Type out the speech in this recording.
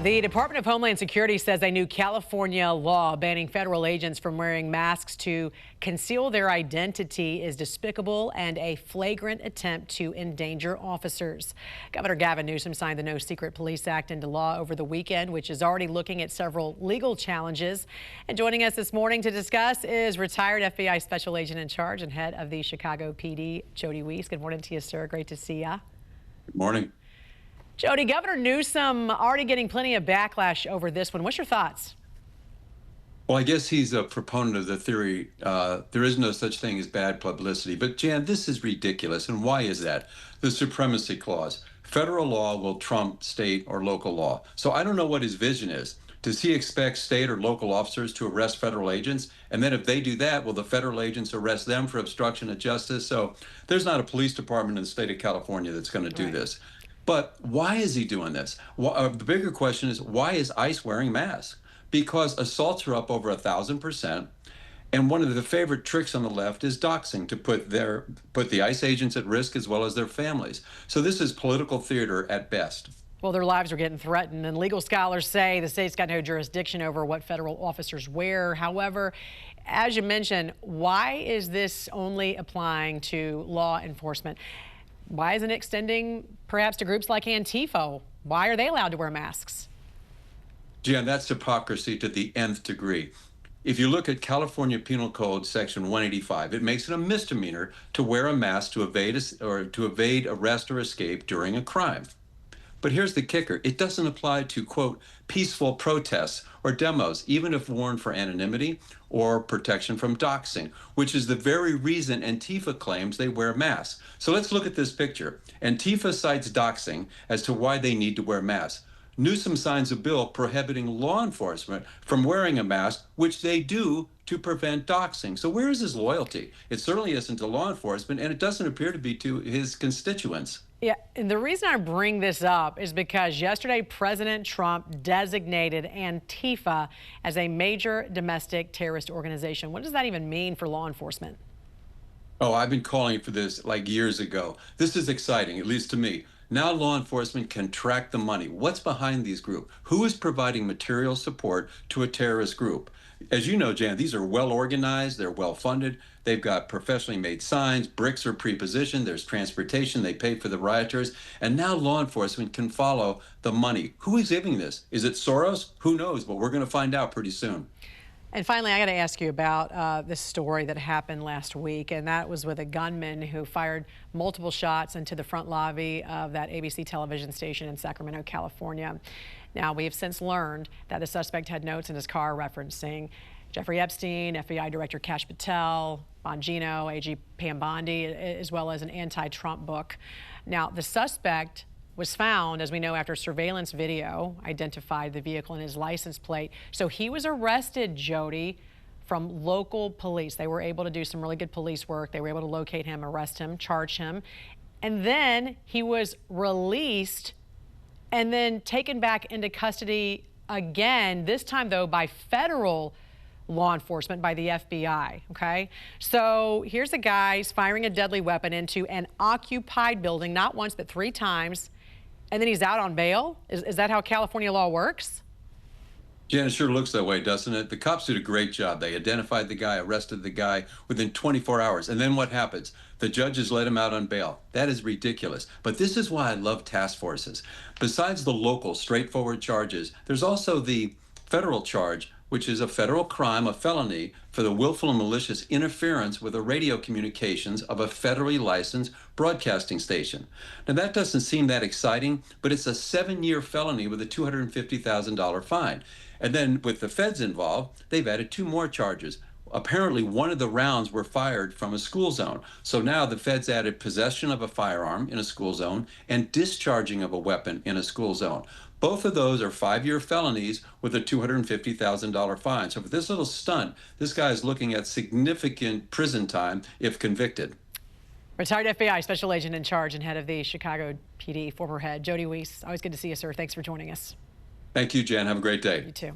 The Department of Homeland Security says a new California law banning federal agents from wearing masks to conceal their identity is despicable and a flagrant attempt to endanger officers. Governor Gavin Newsom signed the No Secret Police Act into law over the weekend, which is already looking at several legal challenges. And joining us this morning to discuss is retired FBI Special Agent in Charge and head of the Chicago PD, Jody Weis. Good morning to you, sir. Great to see you. Good morning. Jody, Governor Newsom already getting plenty of backlash over this one. What's your thoughts? Well, I guess he's a proponent of the theory there is no such thing as bad publicity. But, Jan, this is ridiculous. And why is that? The supremacy clause. Federal law will trump state or local law. So I don't know what his vision is. Does he expect state or local officers to arrest federal agents? And then if they do that, will the federal agents arrest them for obstruction of justice? So there's not a police department in the state of California that's going to do this. But why is he doing this? The bigger question is, why is ICE wearing masks? Because assaults are up over 1,000%. And one of the favorite tricks on the left is doxing, to put the ICE agents at risk as well as their families. So this is political theater at best. Well, their lives are getting threatened, and legal scholars say the state's got no jurisdiction over what federal officers wear. However, as you mentioned, why is this only applying to law enforcement? Why isn't it extending perhaps to groups like Antifa? Why are they allowed to wear masks? Jan, that's hypocrisy to the nth degree. If you look at California Penal Code Section 185, it makes it a misdemeanor to wear a mask to evade arrest or escape during a crime. But here's the kicker. It doesn't apply to, quote, peaceful protests or demos, even if worn for anonymity or protection from doxing, which is the very reason Antifa claims they wear masks. So let's look at this picture. Antifa cites doxing as to why they need to wear masks. Newsom signs a bill prohibiting law enforcement from wearing a mask, which they do to prevent doxing. So where is his loyalty? It certainly isn't to law enforcement, and it doesn't appear to be to his constituents. Yeah, and the reason I bring this up is because yesterday President Trump designated Antifa as a major domestic terrorist organization. What does that even mean for law enforcement? Oh, I've been calling for this like years ago. This is exciting, at least to me. Now law enforcement can track the money. What's behind these groups? Who is providing material support to a terrorist group? As you know, Jan, these are well organized, they're well funded, they've got professionally made signs, bricks are pre-positioned, there's transportation, they pay for the rioters, and now law enforcement can follow the money. Who is giving this? Is it Soros? Who knows, but we're going to find out pretty soon. And finally, I got to ask you about this story that happened last week, and that was with a gunman who fired multiple shots into the front lobby of that ABC television station in Sacramento, California. Now, we have since learned that the suspect had notes in his car referencing Jeffrey Epstein, FBI Director Kash Patel, Bongino, AG Pam Bondi, as well as an anti-Trump book. Now, the suspect was found, as we know, after surveillance video identified the vehicle and his license plate. So he was arrested, Jody, from local police. They were able to do some really good police work. They were able to locate him, arrest him, charge him. And then he was released and then taken back into custody again, this time, though, by federal law enforcement, by the FBI, okay? So here's a guy firing a deadly weapon into an occupied building, not once, but 3 times. And then he's out on bail? Is that how California law works? Jan, it sure looks that way, doesn't it? The cops did a great job. They identified the guy, arrested the guy within 24 hours. And then what happens? The judges let him out on bail. That is ridiculous. But this is why I love task forces. Besides the local, straightforward charges, there's also the federal charge, which is a federal crime, a felony, for the willful and malicious interference with the radio communications of a federally licensed broadcasting station. Now, that doesn't seem that exciting, but it's a 7-year felony with a $250,000 fine. And then with the feds involved, they've added 2 more charges. Apparently, one of the rounds were fired from a school zone. So now the feds added possession of a firearm in a school zone and discharging of a weapon in a school zone. Both of those are 5-year felonies with a $250,000 fine. So for this little stunt, this guy is looking at significant prison time if convicted. Retired FBI Special Agent in Charge and head of the Chicago PD, former head, Jody Weis. Always good to see you, sir. Thanks for joining us. Thank you, Jan. Have a great day. You too.